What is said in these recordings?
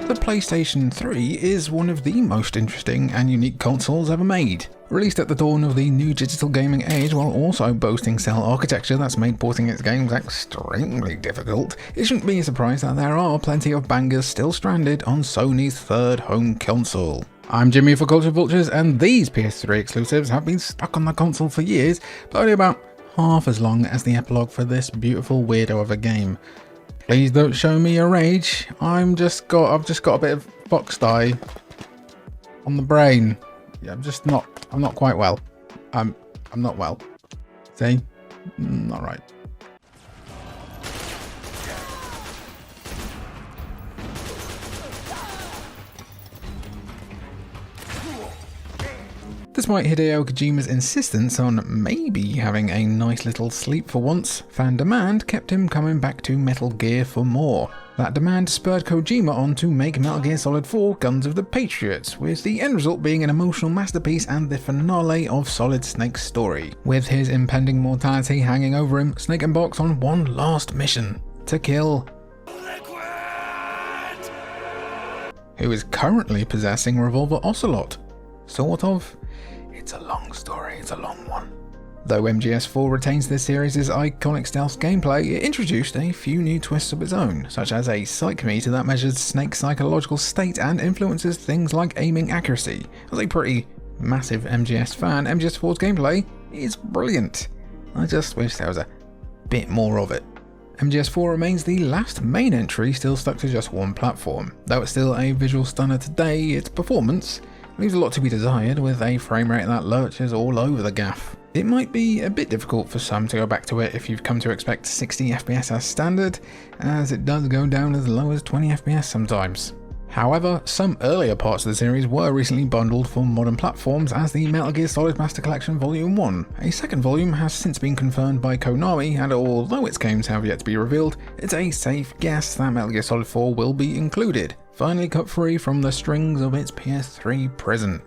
The PlayStation 3 is one of the most interesting and unique consoles ever made. Released at the dawn of the new digital gaming age while also boasting cell architecture that's made porting its games extremely difficult, it shouldn't be a surprise that there are plenty of bangers still stranded on Sony's third home console. I'm Jimmy for Culture Vultures, and these PS3 exclusives have been stuck on the console for years, but only about half as long as the epilogue for this beautiful weirdo of a game. Please don't show me your rage. I've just got a bit of fox dye on the brain. Yeah, I'm not quite well. I'm not well. See? Not right. Despite Hideo Kojima's insistence on maybe having a nice little sleep for once, fan demand kept him coming back to Metal Gear for more. That demand spurred Kojima on to make Metal Gear Solid 4 Guns of the Patriots, with the end result being an emotional masterpiece and the finale of Solid Snake's story. With his impending mortality hanging over him, Snake embarks on one last mission: to kill Liquid, who is currently possessing Revolver Ocelot. Sort of. It's a long story, it's a long one. Though MGS4 retains this series' iconic stealth gameplay, it introduced a few new twists of its own, such as a psych meter that measures Snake's psychological state and influences things like aiming accuracy. As a pretty massive MGS fan, MGS4's gameplay is brilliant. I just wish there was a bit more of it. MGS4 remains the last main entry still stuck to just one platform. Though it's still a visual stunner today, its performance leaves a lot to be desired, with a frame rate that lurches all over the gaff. It might be a bit difficult for some to go back to it if you've come to expect 60 FPS as standard, as it does go down as low as 20 FPS sometimes. However, some earlier parts of the series were recently bundled for modern platforms as the Metal Gear Solid Master Collection Volume 1. A second volume has since been confirmed by Konami, and although its games have yet to be revealed, it's a safe guess that Metal Gear Solid 4 will be included, finally cut free from the strings of its PS3 prison.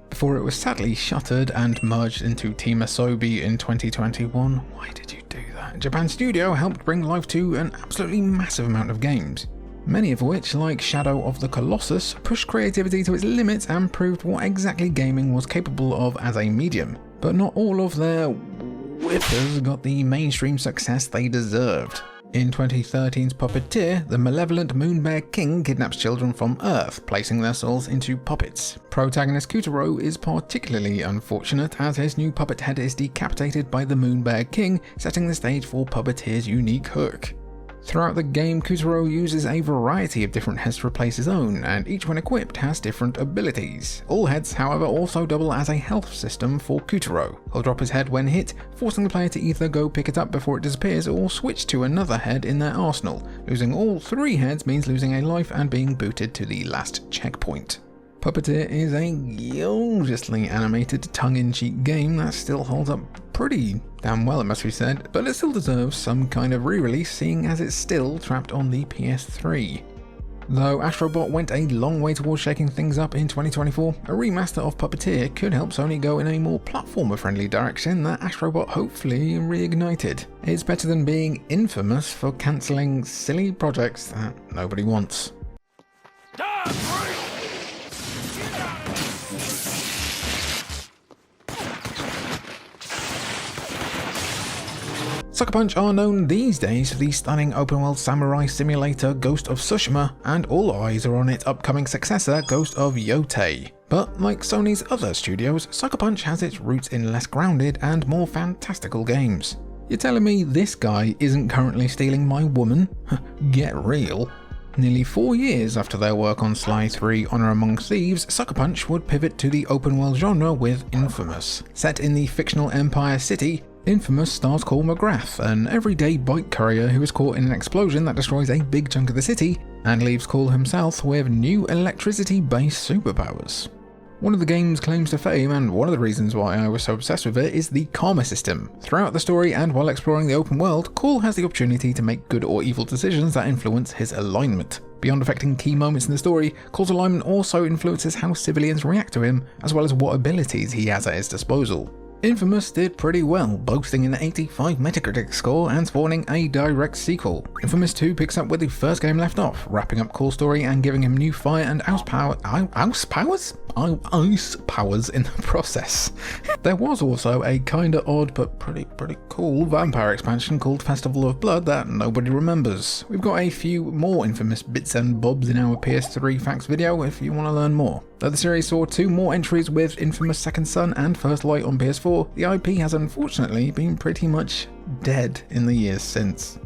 Before it was sadly shuttered and merged into Team Asobi in 2021. Why did you do that? Japan Studio helped bring life to an absolutely massive amount of games, many of which, like Shadow of the Colossus, pushed creativity to its limits and proved what exactly gaming was capable of as a medium. But not all of their whippers got the mainstream success they deserved. In 2013's Puppeteer, the malevolent Moon Bear King kidnaps children from Earth, placing their souls into puppets. Protagonist Kutaro is particularly unfortunate as his new puppet head is decapitated by the Moon Bear King, setting the stage for Puppeteer's unique hook. Throughout the game, Kutaro uses a variety of different heads to replace his own, and each when equipped has different abilities. All heads, however, also double as a health system for Kutaro. He'll drop his head when hit, forcing the player to either go pick it up before it disappears or switch to another head in their arsenal. Losing all three heads means losing a life and being booted to the last checkpoint. Puppeteer is a gorgeously animated tongue-in-cheek game that still holds up pretty damn well, it must be said, but it still deserves some kind of re-release seeing as it's still trapped on the PS3. Though Astrobot went a long way towards shaking things up in 2024, a remaster of Puppeteer could help Sony go in a more platformer-friendly direction that Astrobot hopefully reignited. It's better than being infamous for cancelling silly projects that nobody wants. Sucker Punch are known these days for the stunning open-world samurai simulator Ghost of Tsushima, and all eyes are on its upcoming successor Ghost of Yotei. But like Sony's other studios, Sucker Punch has its roots in less grounded and more fantastical games. You're telling me this guy isn't currently stealing my woman? Get real. Nearly 4 years after their work on Sly 3 Honor Among Thieves, Sucker Punch would pivot to the open-world genre with Infamous. Set in the fictional Empire City, Infamous stars Cole McGrath, an everyday bike courier who is caught in an explosion that destroys a big chunk of the city and leaves Cole himself with new electricity-based superpowers. One of the game's claims to fame, and one of the reasons why I was so obsessed with it, is the karma system. Throughout the story and while exploring the open world, Cole has the opportunity to make good or evil decisions that influence his alignment. Beyond affecting key moments in the story, course alignment also influences how civilians react to him, as well as what abilities he has at his disposal. Infamous did pretty well, boasting an 85 Metacritic score and spawning a direct sequel. Infamous 2 picks up where the first game left off, wrapping up core story and giving him new fire and ice powers in the process. There was also a kinda odd but pretty cool vampire expansion called Festival of Blood that nobody remembers. We've got a few more Infamous bits and bobs in our PS3 facts video if you want to learn more. Though the series saw 2 more entries with Infamous Second Son and First Light on PS4, the IP has unfortunately been pretty much dead in the years since.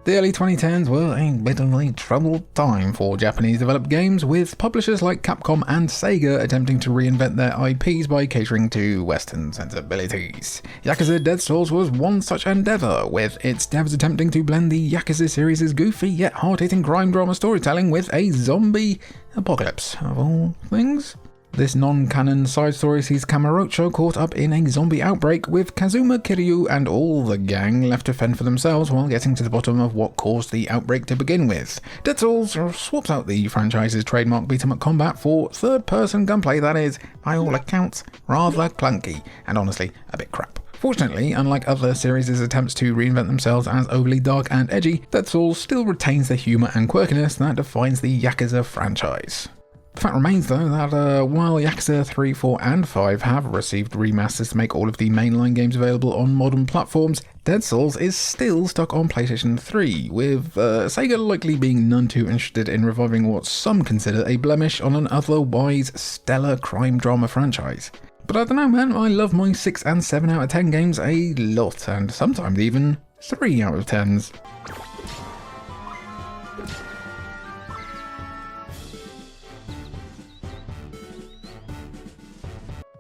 The early 2010s were a bitterly troubled time for Japanese developed games, with publishers like Capcom and Sega attempting to reinvent their IPs by catering to Western sensibilities. Yakuza Dead Souls was one such endeavour, with its devs attempting to blend the Yakuza series' goofy yet hard-hitting crime drama storytelling with a zombie apocalypse, of all things. This non-canon side story sees Kamurocho caught up in a zombie outbreak, with Kazuma, Kiryu and all the gang left to fend for themselves while getting to the bottom of what caused the outbreak to begin with. Dead Souls swaps out the franchise's trademark beat-em-up combat for third-person gunplay that is, by all accounts, rather clunky, and honestly, a bit crap. Fortunately, unlike other series' attempts to reinvent themselves as overly dark and edgy, Dead Souls still retains the humour and quirkiness that defines the Yakuza franchise. The fact remains though that while Yakuza 3, 4 and 5 have received remasters to make all of the mainline games available on modern platforms, Dead Souls is still stuck on PlayStation 3, with Sega likely being none too interested in reviving what some consider a blemish on an otherwise stellar crime drama franchise. But I don't know man, I love my 6 and 7 out of 10 games a lot, and sometimes even 3 out of 10s.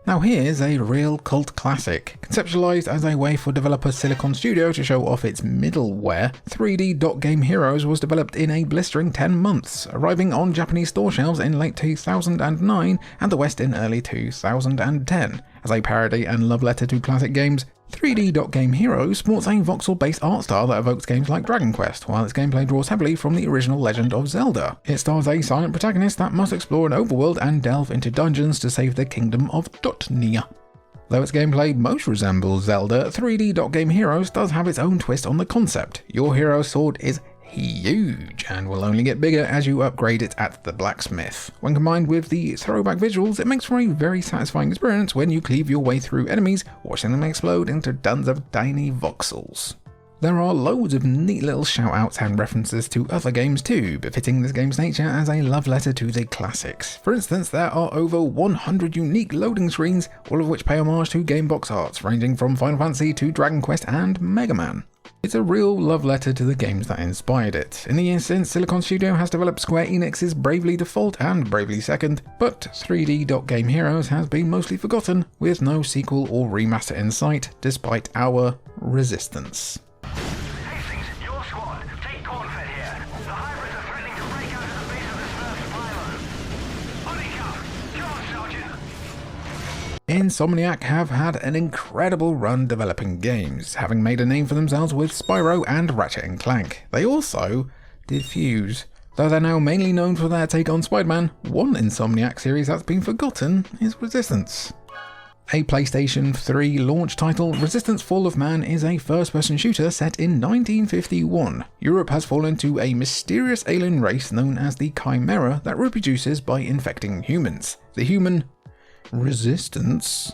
Now here's a real cult classic. Conceptualized as a way for developer Silicon Studio to show off its middleware, 3D Dot Game Heroes was developed in a blistering 10 months, arriving on Japanese store shelves in late 2009 and the West in early 2010. As a parody and love letter to classic games, 3D Dot Game Heroes sports a voxel-based art style that evokes games like Dragon Quest, while its gameplay draws heavily from the original Legend of Zelda. It stars a silent protagonist that must explore an overworld and delve into dungeons to save the kingdom of Dotnia. Though its gameplay most resembles Zelda, 3D Dot Game Heroes does have its own twist on the concept. Your hero's sword is huge and will only get bigger as you upgrade it at the blacksmith. When combined with the throwback visuals, it makes for a very satisfying experience when you cleave your way through enemies, watching them explode into tons of tiny voxels. There are loads of neat little shout-outs and references to other games too, befitting this game's nature as a love letter to the classics. For instance, there are over 100 unique loading screens, all of which pay homage to game box arts, ranging from Final Fantasy to Dragon Quest and Mega Man. It's a real love letter to the games that inspired it. In the years since, Silicon Studio has developed Square Enix's Bravely Default and Bravely Second, but 3D Dot Game Heroes has been mostly forgotten, with no sequel or remaster in sight, despite our resistance. Insomniac have had an incredible run developing games, having made a name for themselves with Spyro and Ratchet & Clank. They also did Fuse. Though they're now mainly known for their take on Spider-Man, one Insomniac series that's been forgotten is Resistance. A PlayStation 3 launch title, Resistance Fall of Man is a first-person shooter set in 1951. Europe has fallen to a mysterious alien race known as the Chimera that reproduces by infecting humans. The human Resistance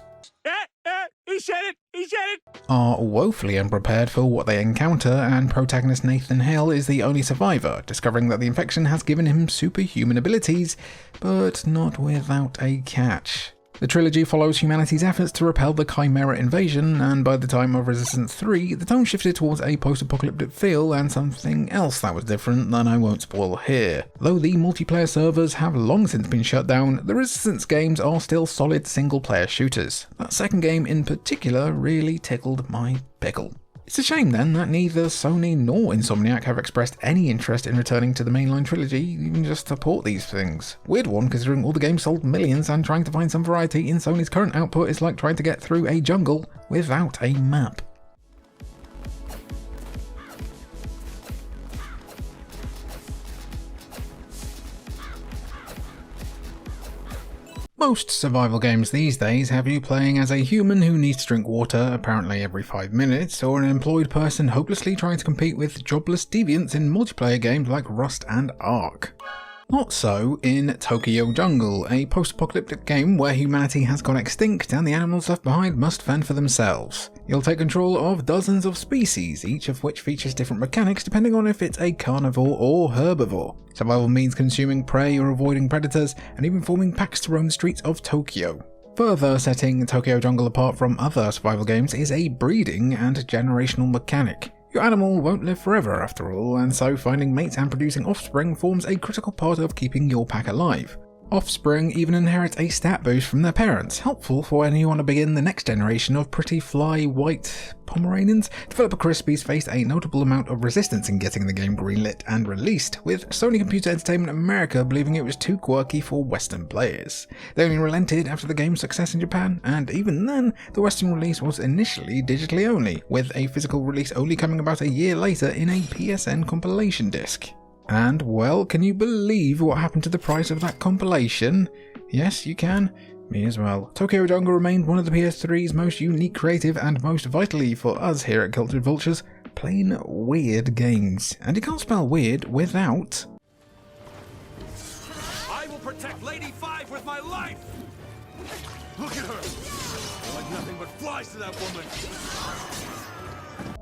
are woefully unprepared for what they encounter, and protagonist Nathan Hale is the only survivor, discovering that the infection has given him superhuman abilities, but not without a catch. The trilogy follows humanity's efforts to repel the Chimera invasion, and by the time of Resistance 3, the tone shifted towards a post-apocalyptic feel and something else that was different that I won't spoil here. Though the multiplayer servers have long since been shut down, the Resistance games are still solid single-player shooters. That second game in particular really tickled my pickle. It's a shame then that neither Sony nor Insomniac have expressed any interest in returning to the mainline trilogy, even just to port these things. Weird one considering all the games sold millions, and trying to find some variety in Sony's current output is like trying to get through a jungle without a map. Most survival games these days have you playing as a human who needs to drink water apparently every 5 minutes, or an employed person hopelessly trying to compete with jobless deviants in multiplayer games like Rust and Ark. Not so in Tokyo Jungle, a post-apocalyptic game where humanity has gone extinct and the animals left behind must fend for themselves. You'll take control of dozens of species, each of which features different mechanics depending on if it's a carnivore or herbivore. Survival means consuming prey or avoiding predators, and even forming packs to roam the streets of Tokyo. Further setting Tokyo Jungle apart from other survival games is a breeding and generational mechanic. Your animal won't live forever after all, and so finding mates and producing offspring forms a critical part of keeping your pack alive. Offspring even inherit a stat boost from their parents, helpful for when you want to begin the next generation of pretty fly white Pomeranians. Developer Crispy's faced a notable amount of resistance in getting the game greenlit and released, with Sony Computer Entertainment America believing it was too quirky for Western players. They only relented after the game's success in Japan, and even then, the Western release was initially digitally only, with a physical release only coming about a year later in a PSN compilation disc. And, well, can you believe what happened to the price of that compilation? Yes, you can. Me as well. Tokyo Jungle remained one of the PS3's most unique, creative, and most vitally for us here at Cultured Vultures, plain weird games. And you can't spell weird without... I will protect Lady Five with my life! Look at her! Like nothing but flies to that woman!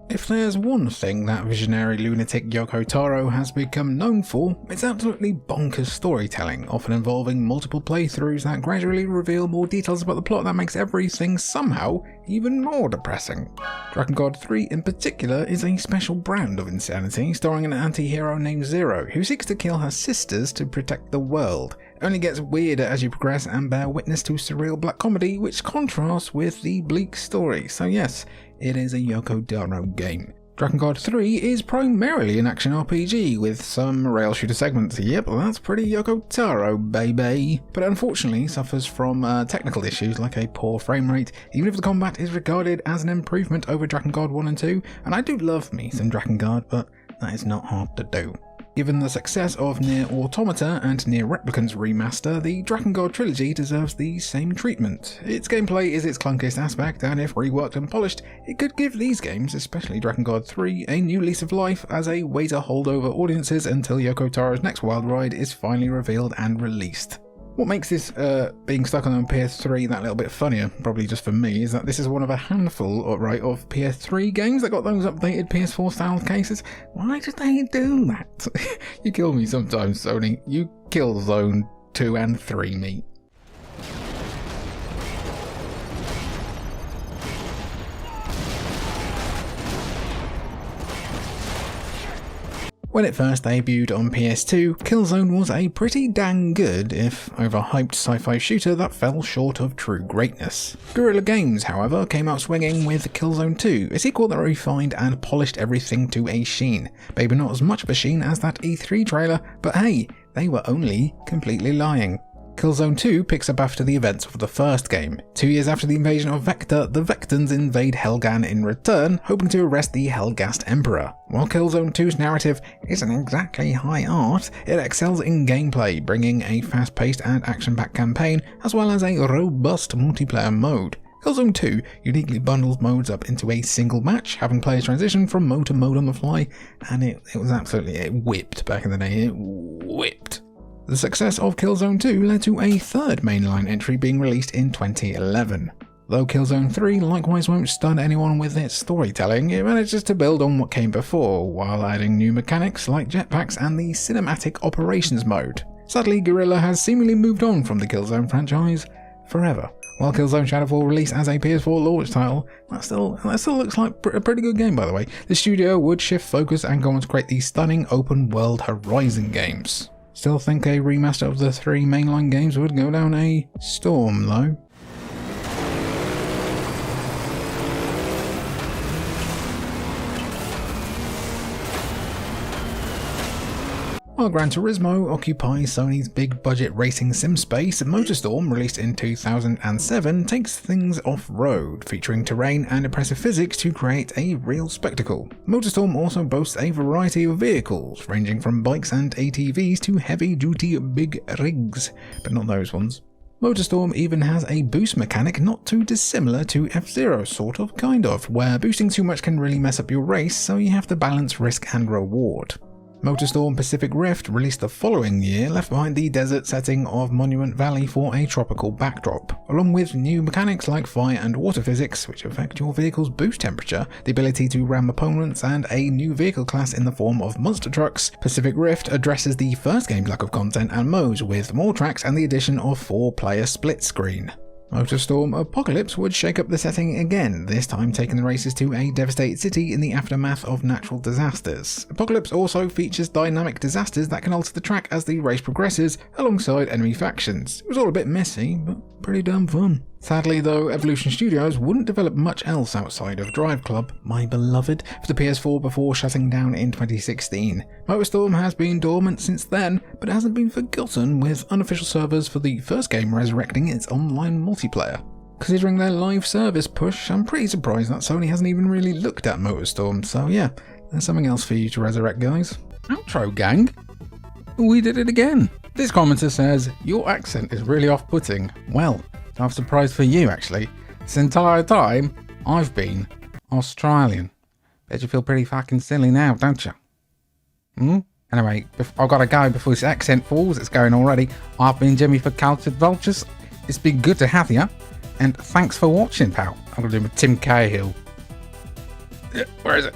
If there's one thing that visionary lunatic Yoko Taro has become known for, it's absolutely bonkers storytelling, often involving multiple playthroughs that gradually reveal more details about the plot that makes everything somehow even more depressing. Drakengard 3 in particular is a special brand of insanity, starring an anti-hero named Zero, who seeks to kill her sisters to protect the world. It only gets weirder as you progress and bear witness to surreal black comedy, which contrasts with the bleak story. So yes, it is a Yoko Taro game. Drakengard 3 is primarily an action RPG with some rail shooter segments. Yep, that's pretty Yoko Taro, baby. But unfortunately suffers from technical issues like a poor frame rate, even if the combat is regarded as an improvement over Drakengard 1 and 2. And I do love me some Drakengard, but that is not hard to do. Given the success of Nier Automata and Nier Replicant's remaster, the Drakengard trilogy deserves the same treatment. Its gameplay is its clunkiest aspect, and if reworked and polished, it could give these games, especially Drakengard 3, a new lease of life as a way to hold over audiences until Yoko Taro's next wild ride is finally revealed and released. What makes this being stuck on PS3 that little bit funnier, probably just for me, is that this is one of a handful of PS3 games that got those updated PS4 style cases. Why did they do that? You kill me sometimes, Sony. You Killzone 2 and 3 me. When it first debuted on PS2, Killzone was a pretty dang good, if overhyped sci-fi shooter that fell short of true greatness. Guerrilla Games, however, came out swinging with Killzone 2, a sequel that refined and polished everything to a sheen. Maybe not as much of a sheen as that E3 trailer, but hey, they were only completely lying. Killzone 2 picks up after the events of the first game. 2 years after the invasion of Vector, the Vectans invade Helghan in return, hoping to arrest the Helghast Emperor. While Killzone 2's narrative isn't exactly high art, it excels in gameplay, bringing a fast-paced and action-packed campaign, as well as a robust multiplayer mode. Killzone 2 uniquely bundles modes up into a single match, having players transition from mode to mode on the fly, and it was absolutely, it whipped back in the day, it whipped. The success of Killzone 2 led to a third mainline entry being released in 2011. Though Killzone 3 likewise won't stun anyone with its storytelling, it manages to build on what came before, while adding new mechanics like jetpacks and the cinematic operations mode. Sadly, Guerrilla has seemingly moved on from the Killzone franchise forever. While Killzone Shadowfall released as a PS4 launch title, that still looks like a pretty good game, by the way. The studio would shift focus and go on to create these stunning open-world Horizon games. Still think a remaster of the 3 mainline games would go down a storm, though. While Gran Turismo occupies Sony's big budget racing sim space, Motorstorm, released in 2007, takes things off-road, featuring terrain and impressive physics to create a real spectacle. Motorstorm also boasts a variety of vehicles, ranging from bikes and ATVs to heavy-duty big rigs, but not those ones. Motorstorm even has a boost mechanic not too dissimilar to F-Zero, kind of, where boosting too much can really mess up your race, so you have to balance risk and reward. Motorstorm Pacific Rift, released the following year, left behind the desert setting of Monument Valley for a tropical backdrop, along with new mechanics like fire and water physics, which affect your vehicle's boost temperature, the ability to ram opponents, and a new vehicle class in the form of monster trucks. Pacific Rift addresses the first game's lack of content and modes, with more tracks and the addition of 4-player split screen. Motorstorm Apocalypse would shake up the setting again, this time taking the races to a devastated city in the aftermath of natural disasters. Apocalypse also features dynamic disasters that can alter the track as the race progresses, alongside enemy factions. It was all a bit messy, but pretty damn fun. Sadly though, Evolution Studios wouldn't develop much else outside of Drive Club, my beloved, for the PS4 before shutting down in 2016. Motorstorm has been dormant since then, but it hasn't been forgotten, with unofficial servers for the first game resurrecting its online multiplayer. Considering their live service push, I'm pretty surprised that Sony hasn't even really looked at Motorstorm, so yeah, there's something else for you to resurrect, guys. Outro, gang! We did it again! This commenter says, "Your accent is really off-putting." Well, I'm surprised for you, actually. This entire time, I've been Australian. Bet you feel pretty fucking silly now, don't you? Anyway, I've got to go before this accent falls. It's going already. I've been Jimmy for Cultured Vultures. It's been good to have you. And thanks for watching, pal. I'm going to do my Tim Cahill. Where is it?